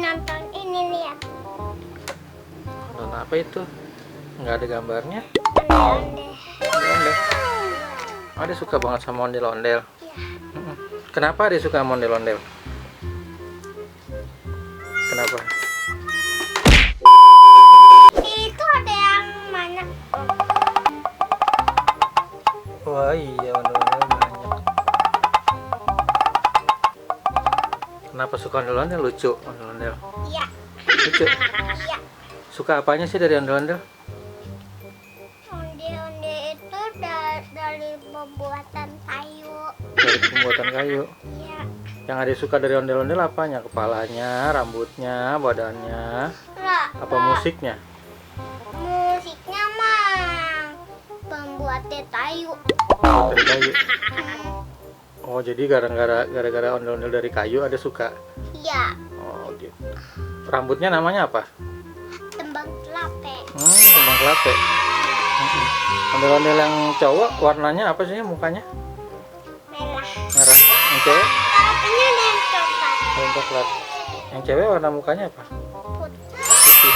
nonton ini, lihat. Nonton apa itu? Nggak ada gambarnya. Ondel-ondel. Ondel-ondel. Ade suka banget sama ondel-ondel. Iya. Kenapa Ade suka sama ondel-ondel? Kenapa? Itu ada yang mana? Wah iya, ondel-ondel banyak. Kenapa suka ondel-ondel? Lucu ondel-ondel. Iya. Lucu. Iya. Suka apanya sih dari ondel-ondel? Ondel-ondel itu dari pembuatan kayu. Dari pembuatan kayu. Iya. Yang Ade suka dari ondel-ondel apanya? Kepalanya, rambutnya, badannya, apa musiknya? Musiknya mah pembuatan kayu. Dari kayu. Oh jadi gara-gara ondel-ondel dari kayu Ade suka. Iya. Oh gitu. Rambutnya namanya apa? Tembang telape. Kembang kelapa. Ondel-ondel yang cowok warnanya apa sih mukanya? Merah. Merah. Yang cewek? Telapenya ada yang coklat. Yang coklat. Yang cewek warna mukanya apa? Putih. Putih.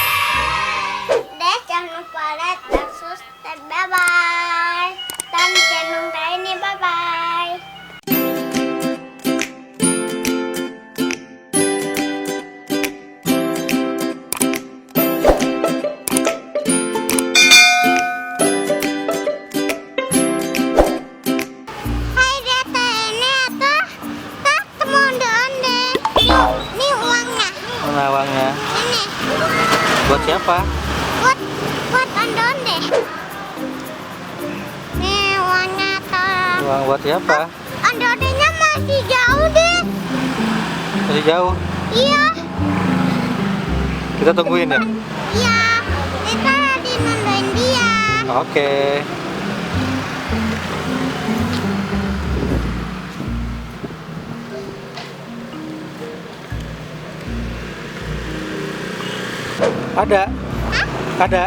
Deh, jangan lupa like dan subscribe. Bye-bye. Dan channel ini bye-bye. Hai Deta, ini apa? Ketemu ondel-ondel. Ini uangnya. Mana uangnya? Ini Buat siapa? buat ondel-ondel. Nih uangnya tuh. Uang buat siapa? Ondel-ondelnya masih jauh deh. Masih jauh. Iya, Kita tungguin ya. iya. Kita lagi nonton dia. Oke. Ada. Ada.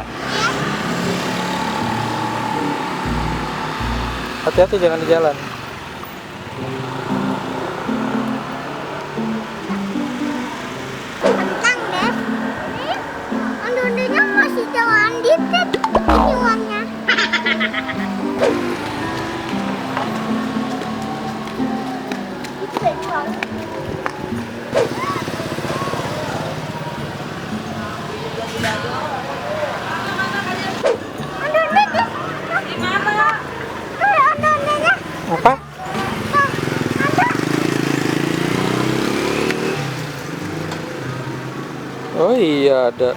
Hati-hati jangan di jalan. Tentang deh. Ondel-ondelnya masih jalan dikit. Ini uangnya. Itu dari uang. Ondel-ondel. Gimana? Ondel-ondelnya. Apa? Ada. Oh iya ada.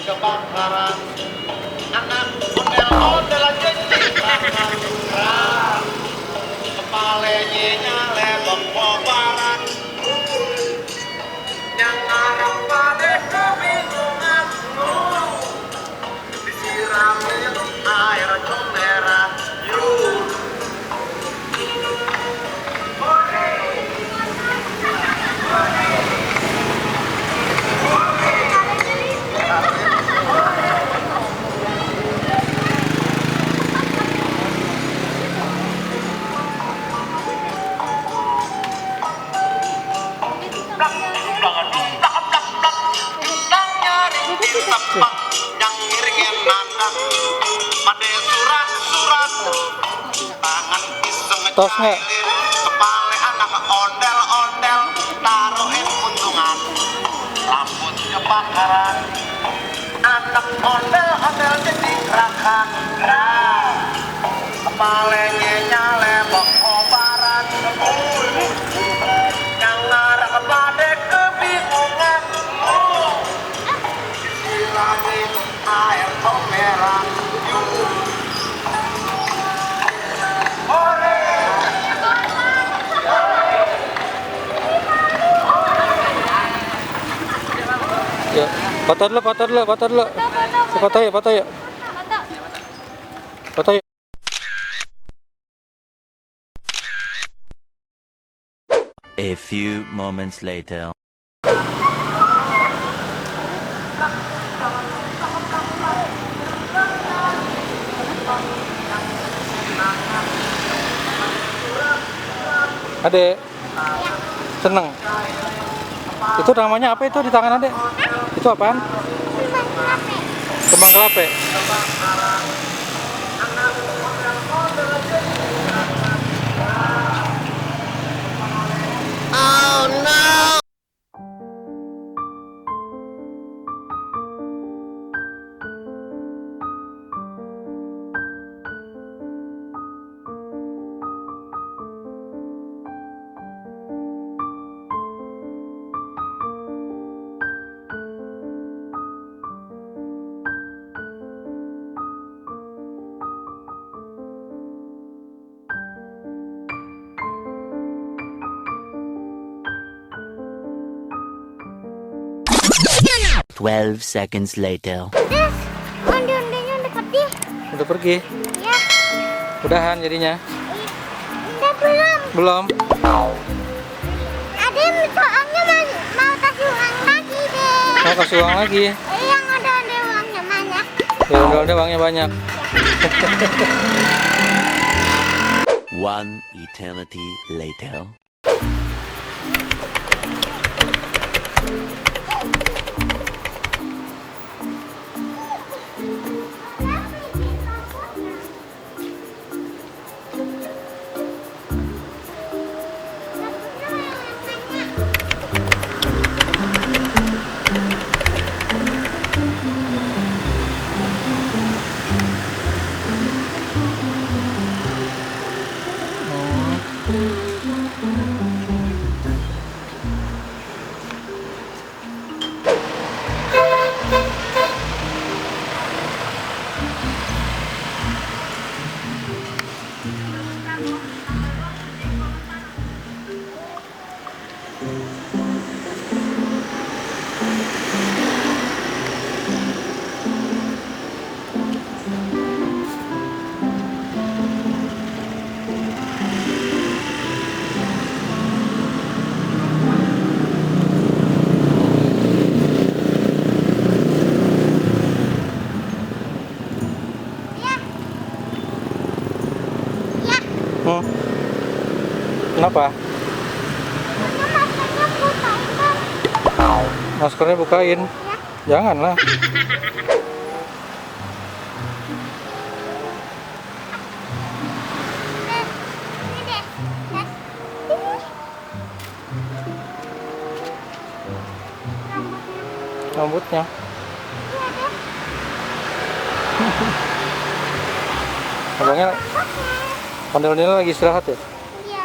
Kebakaran anak ondel-ondel aja citrakan kepalanya nyale kobaran yang ngarep pada kebingungan disiramin air merah yuk. Yang ngiringin nandang pada surat-surat tangan pisang Tos nggak? kepala anak ondel-ondel taruhin untungan rambut kebakaran anak ondel-ondel jadi gerakan kepalanya nyale kobaran yang ngarep pada kebingungan Foto dulu, foto dulu, foto dulu. Foto yuk, foto yuk. Foto yuk. A few moments later. Adek, seneng. Itu namanya apa itu di tangan adek? Itu apaan? Kembang kelape. Oh no. 12 seconds later. Terus, onde-ondenya udah pergi. Udah pergi. Ya, Udahan jadinya. udah belum. Belum. Ada soalnya mau kasih uang lagi deh. Mau kasih uang lagi. Yang ada uangnya banyak. Ya udah uangnya banyak. One eternity later. Kenapa? Maskernya bukain. Janganlah. Rambutnya. Abangnya ondel-ondel lagi istirahat ya? Iya.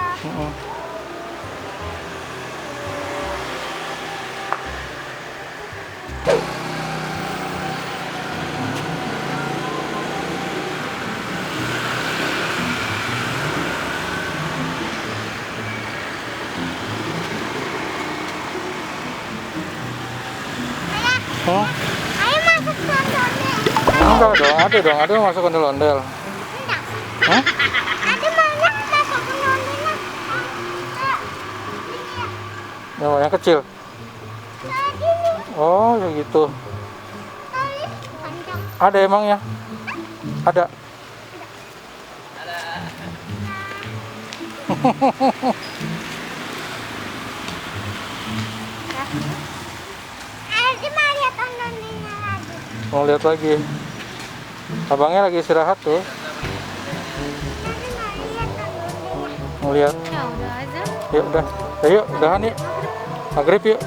Ayo masuk ke ondel-ondel. Enggak dong, ada masuk ondel-ondel. Enggak. Hah? Ada banyak masuk ke ondel-ondelnya. Yang kecil? Oh, ya gitu. Panjang. Ada emangnya? Ada. Ada mau lihat ondel-ondelnya lagi. Mau lihat lagi. Abangnya lagi istirahat tuh. Ada mau lihat ondel-ondelnya. Mau lihat. Ya udah aja. Yuk udah. Ayo, udahan yuk. Maghrib yuk.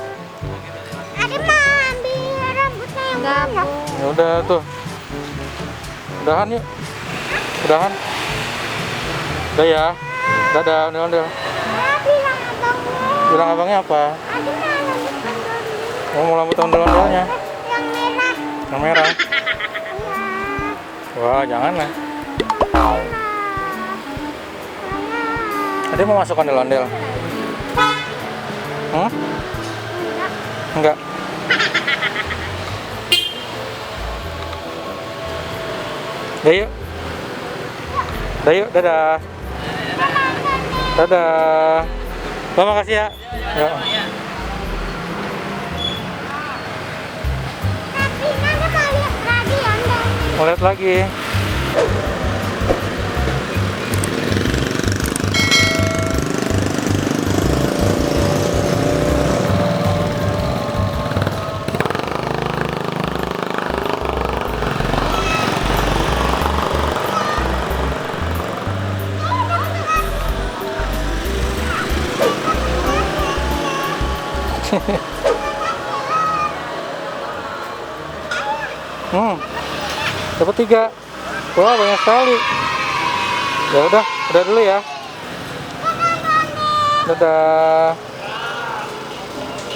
Ada mau ambil rambutnya yang banyak. Ya udah tuh. Udahan yuk. Udahan. Udah ya. Dadah ondel-ondel. Bilang abangnya. Bilang abangnya apa? Ada mau rambut ondel-ondelnya. Mau rambut ondel-ondelnya? Yang merah. Yang merah. Iya. Wah, janganlah. Tadi mau masuk ondel-ondel. Enggak. Ya yuk. Udah yuk, dadah. Dadah. Mama makasih ya. Ya. Tapi Nanda mau lihat lagi ondel. Mau lihat lagi. Dapat 3. Wah, banyak sekali. Ya udah dulu ya. Dadah.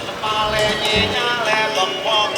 Kepalanya lebok